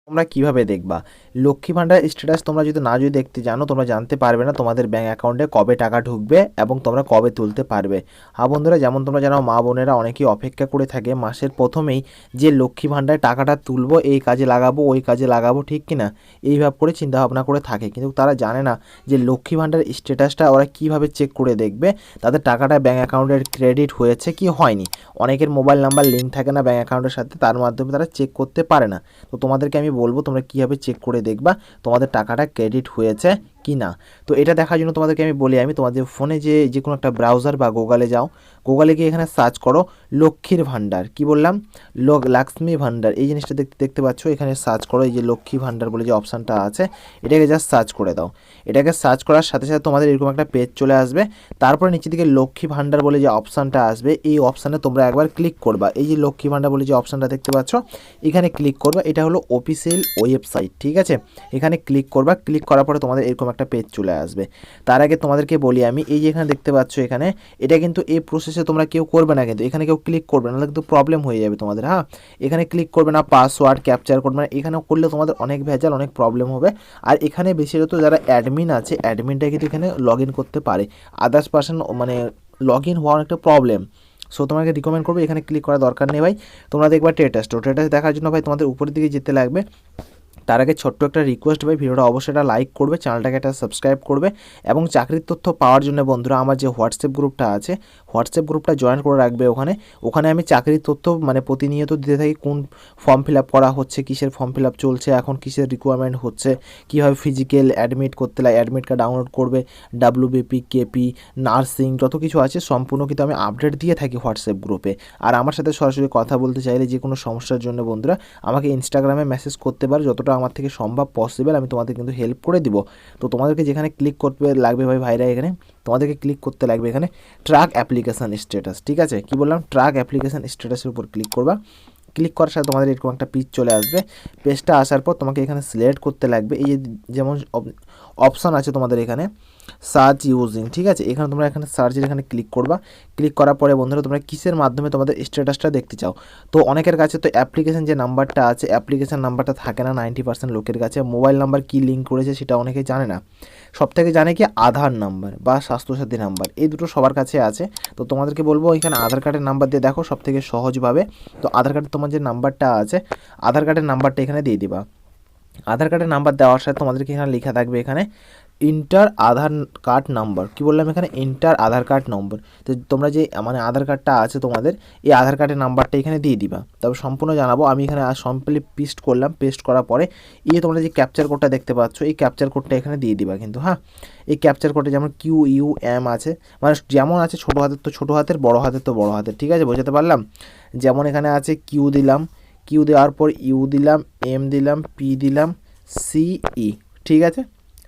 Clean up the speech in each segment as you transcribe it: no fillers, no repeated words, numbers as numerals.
তোমরা কিভাবে দেখবা লক্ষ্মী ভাণ্ডার স্ট্যাটাস? তোমরা যদি দেখতে জানো, তোমরা জানতে পারবে না তোমাদের ব্যাঙ্ক অ্যাকাউন্টে কবে টাকা ঢুকবে এবং তোমরা কবে তুলতে পারবে। হ্যাঁ বন্ধুরা, যেমন তোমরা জানো, মা বোনেরা অনেকেই অপেক্ষা করে থাকে মাসের প্রথমেই যে লক্ষ্মী ভাণ্ডারে টাকাটা তুলবো, এই কাজে লাগাবো, ওই কাজে লাগাবো, ঠিক কিনা, এইভাবে করে চিন্তাভাবনা করে থাকে। কিন্তু তারা জানে না যে লক্ষ্মী ভাণ্ডার স্ট্যাটাসটা ওরা কীভাবে চেক করে দেখবে তাদের টাকাটা ব্যাঙ্ক অ্যাকাউন্টের ক্রেডিট হয়েছে কি হয়নি। অনেকের মোবাইল নাম্বার লিঙ্ক থাকে না ব্যাঙ্ক অ্যাকাউন্টের সাথে, তার মাধ্যমে তারা চেক করতে পারে না। তো তোমাদেরকে আমি বলবো তোমরা কীভাবে চেক করে দেখবা তোমাদের টাকাটা ক্রেডিট হয়েছে কি না। তো এটা দেখার জন্য তোমাদেরকে আমি বলি, আমি তোমাদের ফোনে যে কোনো একটা ব্রাউজার বা গুগলে যাও, গুগলে গিয়ে এখানে সার্চ করো লক্ষ্মীর ভাণ্ডার। কি বললাম? লক্ষ্মী ভাণ্ডার, এই জিনিসটা দেখতে পাচ্ছ, এখানে সার্চ করো এই যে লক্ষ্মী ভাণ্ডার বলে যে অপশানটা আছে, এটাকে জাস্ট সার্চ করে দাও। এটাকে সার্চ করার সাথে সাথে তোমাদের এরকম একটা পেজ চলে আসবে। তারপরে নিচের দিকে লক্ষ্মী ভাণ্ডার বলে যে অপশানটা আসবে, এই অপশানে তোমরা একবার ক্লিক করবা। এই যে লক্ষ্মী ভাণ্ডার বলে যে অপশানটা দেখতে পাচ্ছ, এখানে ক্লিক করবা। এটা হলো অফিসিয়াল ওয়েবসাইট, ঠিক আছে। এখানে ক্লিক করবা, ক্লিক করার পরে তোমাদের এরকম একটা পেজ চলে আসবে। তার আগে তোমাদেরকে বলি আমি, এই যে এখানে দেখতে পাচ্ছ, এখানে এটা কিন্তু এই প্রসেসে তোমরা কেউ করবে না, কিন্তু এখানে কেউ ক্লিক করবে না, কিন্তু প্রবলেম হয়ে যাবে তোমাদের। হ্যাঁ, এখানে ক্লিক করবে না, পাসওয়ার্ড ক্যাপচার করবে না, এখানে করলে তোমাদের অনেক ভেজাল, অনেক প্রবলেম হবে। আর এখানে বিশেষত যারা অ্যাডমিন আছে, অ্যাডমিনটা কিন্তু এখানে লগ ইন করতে পারে, আদার্স পার্সন মানে লগ ইন হওয়ার একটা প্রবলেম। সো তোমাকে রিকমেন্ড করবো এখানে ক্লিক করার দরকার নেই ভাই। তোমরা দেখবা স্ট্যাটাস দেখার জন্য ভাই তোমাদের উপরের দিকে যেতে লাগবে। তার আগে ছোট্ট একটা রিকোয়েস্ট ভাই, ভিডিওটা অবশ্যই একটা লাইক করবে, চ্যানেলটাকে একটা সাবস্ক্রাইব করবে, এবং চাকরির তথ্য পাওয়ার জন্য বন্ধুরা আমার যে হোয়াটসঅ্যাপ গ্রুপটা আছে, হোয়াটসঅ্যাপ গ্রুপটা জয়েন করে রাখবে। ওখানে আমি চাকরির তথ্য মানে প্রতিনিয়ত দিতে থাকি, কোন ফর্ম ফিল আপ করা হচ্ছে, কিসের ফর্ম ফিল আপ চলছে, এখন কিসের রিকোয়ারমেন্ট হচ্ছে, কীভাবে ফিজিক্যাল অ্যাডমিট করতে লাগে, অ্যাডমিট কার্ড ডাউনলোড করবে, ডাব্লিউবিপি, কেপি, নার্সিং, যত কিছু আছে সম্পূর্ণ কিন্তু আমি আপডেট দিয়ে থাকি হোয়াটসঅ্যাপ গ্রুপে। আর আমার সাথে সরাসরি কথা বলতে চাইলে যে কোনো সমস্যার জন্য বন্ধুরা আমাকে ইনস্টাগ্রামে মেসেজ করতে পারো, যতটা আমার থেকে সম্ভব পসিবল আমি তোমাদের কিন্তু হেল্প করে দিব। তো তোমাদেরকে যেখানে ক্লিক করতে লাগবে ভাইরা, এখানে তোমাদেরকে ক্লিক করতে লাগবে এখানে ট্র্যাক অ্যাপ্লিকেশান স্ট্যাটাস, ঠিক আছে। কি বললাম? ট্র্যাক অ্যাপ্লিকেশান স্ট্যাটাসের উপর ক্লিক করবা। ক্লিক করার সাথে তোমাদের এরকম একটা পেজ চলে আসবে। পেজটা আসার পর তোমাকে এখানে সিলেক্ট করতে লাগবে, এই যে যেমন অপশান আছে তোমাদের এখানে সার্চ ইউজিং, ঠিক আছে। এখানে তোমরা এখানে সার্চের এখানে ক্লিক করবা। ক্লিক করার পরে বন্ধুরা তোমরা কিসের মাধ্যমে তোমাদের স্ট্যাটাসটা দেখতে চাও। তো অনেকের কাছে তো অ্যাপ্লিকেশন যে নাম্বারটা আছে, অ্যাপ্লিকেশন নাম্বারটা থাকে না 90% লোকের কাছে। মোবাইল নাম্বার কি লিঙ্ক করেছে সেটা অনেকে জানে না। সব থেকে জানে কি আধার নাম্বার বা স্বাস্থ্যসাথী নাম্বার, এই দুটো সবার কাছে আছে। তো তোমাদেরকে বলবো এখানে আধার কার্ডের নাম্বার দিয়ে দেখো সব থেকে সহজভাবে। তো আধার কার্ডে তোমার যে নাম্বারটা আছে, আধার কার্ডের নাম্বারটা এখানে দিয়ে দিবা। আধার কার্ডের নাম্বার দেওয়ার সাথে তোমাদেরকে এখানে লেখা থাকবে এখানে ইন্টার আধার কার্ড নাম্বার। কি বললাম? এখানে ইন্টার আধার কার্ড নম্বর। তো তোমরা যে মানে আধার কার্ডটা আছে তোমাদের, এই আধার কার্ডের নাম্বারটা এখানে দিয়ে দিবা। তবে সম্পূর্ণ জানাবো আমি এখানে সম্পূর্ণ পেস্ট করলাম। পেস্ট করার পরে তোমরা যে ক্যাপচার কোডটা দেখতে পাচ্ছ, এই ক্যাপচার কোডটা এখানে দিয়ে দিবা কিন্তু। হ্যাঁ, এই ক্যাপচার কোডে যেমন QUM আছে, মানে যেমন আছে ছোটো হাতের তো ছোটো হাতের, বড় হাতের তো বড় হাতের, ঠিক আছে, বোঝাতে পারলাম। যেমন এখানে আছে কিউ দিলাম, কিউ দেওয়ার পর ইউ দিলাম, এম দিলাম, পি দিলাম, CE, ঠিক আছে।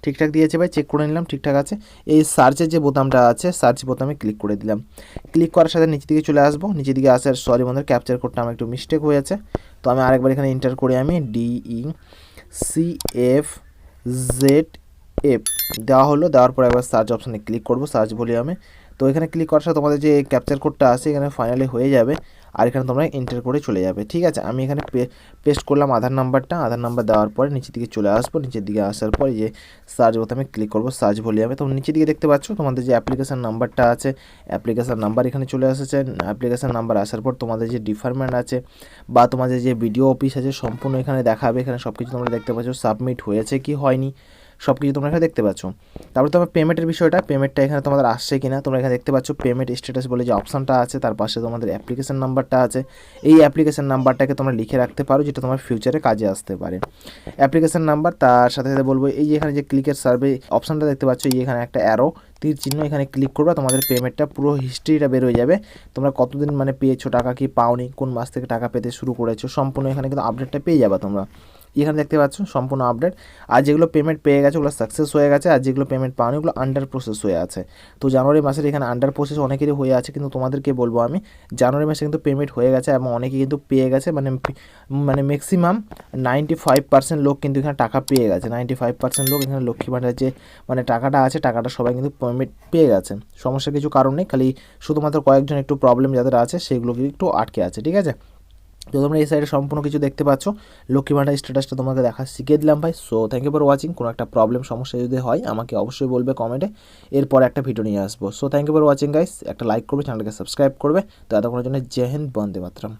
ঠিকঠাক দিয়েছে ভাই, চেক করে নিলাম ঠিকঠাক আছে। এই সার্চের যে বোতামটা আছে, সার্চ বোতামে ক্লিক করে দিলাম। ক্লিক করার সাথে নিচের দিকে চলে আসবো। নিচের দিকে আসার সরি বন্ধুরা, ক্যাপচার কোডটা আমার একটু মিস্টেক হয়েছে, তো আমি আরেকবার এখানে এন্টার করে আমি DECFZF দেওয়া হলো। দেওয়ার পর একবার সার্চ অপশানে ক্লিক করবো, সার্চ ভলিউমে। তো এখানে ক্লিক করার সাথে তোমাদের যে ক্যাপচার কোডটা আছে এখানে ফাইনালি হয়ে যাবে, আর এখানে তোমরা এন্টার করে চলে যাবে, ঠিক আছে। আমি এখানে পেস্ট করলাম আধার নাম্বারটা। আধার নাম্বার দেওয়ার পরে নিচের দিকে চলে আসবো। নিচের দিকে আসার পরে যে সার্চ বোতামে ক্লিক করবো, সার্চ ভলিউমে। তো নিচের দিকে দেখতে পাচ্ছ তোমাদের যে অ্যাপ্লিকেশান নাম্বারটা আছে, অ্যাপ্লিকেশান নাম্বার এখানে চলে এসেছে। অ্যাপ্লিকেশান নাম্বার আসার পর তোমাদের যে ডিপার্টমেন্ট আছে বা তোমাদের যে বিডিও অফিস আছে সম্পূর্ণ এখানে দেখাবে। এখানে সব কিছু তোমরা দেখতে পাচ্ছ, সাবমিট হয়েছে কি হয়নি সব কিছু তোমরা এখানে দেখতে পাচ্ছ। তারপরে তোমার পেমেন্টের বিষয়টা, পেমেন্টটা এখানে তোমাদের আসছে কিনা তোমরা এখানে দেখতে পাচ্ছ। পেমেন্ট স্ট্যাটাস বলে যে অপশানটা আছে, তার পাশে তোমাদের অ্যাপ্লিকেশন নাম্বারটা আছে। এই অ্যাপ্লিকেশন নাম্বারটাকে তোমরা লিখে রাখতে পারো, যেটা তোমার ফিউচারে কাজে আসতে পারে। অ্যাপ্লিকেশন নাম্বার, তার সাথে সাথে বলবো এই যে এখানে যে ক্লিকের সার্ভে অপশানটা দেখতে পাচ্ছ, এখানে একটা অ্যারো তীর চিহ্ন, এখানে ক্লিক করবা। তোমাদের পেমেন্টটা পুরো হিস্ট্রিটা বের হয়ে যাবে। তোমরা কতদিন মানে পেয়েছো টাকা, কি পাওনি, কোন মাস থেকে টাকা পেতে শুরু করেছো, সম্পূর্ণ এখানে কিন্তু আপডেটটা পেয়ে যাবে তোমরা। এখানে দেখতে পাচ্ছ সম্পূর্ণ আপডেট। আর যেগুলো পেমেন্ট পেয়ে গেছে ওগুলো সাকসেস হয়ে গেছে, আর যেগুলো পেমেন্ট পাওনি ওগুলো আন্ডার প্রসেস হয়ে আছে। তো জানুয়ারি মাসের এখানে আন্ডার প্রসেস অনেকেরই হয়ে আছে, কিন্তু তোমাদেরকে বলবো আমি জানুয়ারি মাসে কিন্তু পেমেন্ট হয়ে গেছে এবং অনেকে কিন্তু পেয়ে গেছে, মানে ম্যাক্সিমাম 95% লোক কিন্তু এখানে টাকা পেয়ে গেছে। 95% লোক এখানে লক্ষ্মী ভাণ্ডারের যে মানে টাকাটা আছে, টাকাটা সবাই কিন্তু পেমেন্ট পেয়ে গেছে। সমস্যার কিছু কারণ নেই, খালি শুধুমাত্র কয়েকজন একটু প্রবলেম যাদের আছে সেগুলো একটু আটকে আছে, ঠিক আছে। তো তোমরা এই সাইডে সম্পূর্ণ কিছু দেখতে পাচ্ছ, লক্ষ্মী ভাণ্ডার স্ট্যাটাসটা তোমাকে দেখা শিখিয়ে দিলাম ভাই। So thank you for watching. কোনো একটা প্রবলেম সমস্যা যদি হয় আমাকে অবশ্যই বলবে কমেন্টে, এরপর একটা ভিডিও নিয়ে আসবো। So thank you for watching guys, একটা লাইক করবে, চ্যানেলকে সাবস্ক্রাইব করবে। তো এতক্ষণের জন্য জয় হিন্দ, বন্দে মাতরম।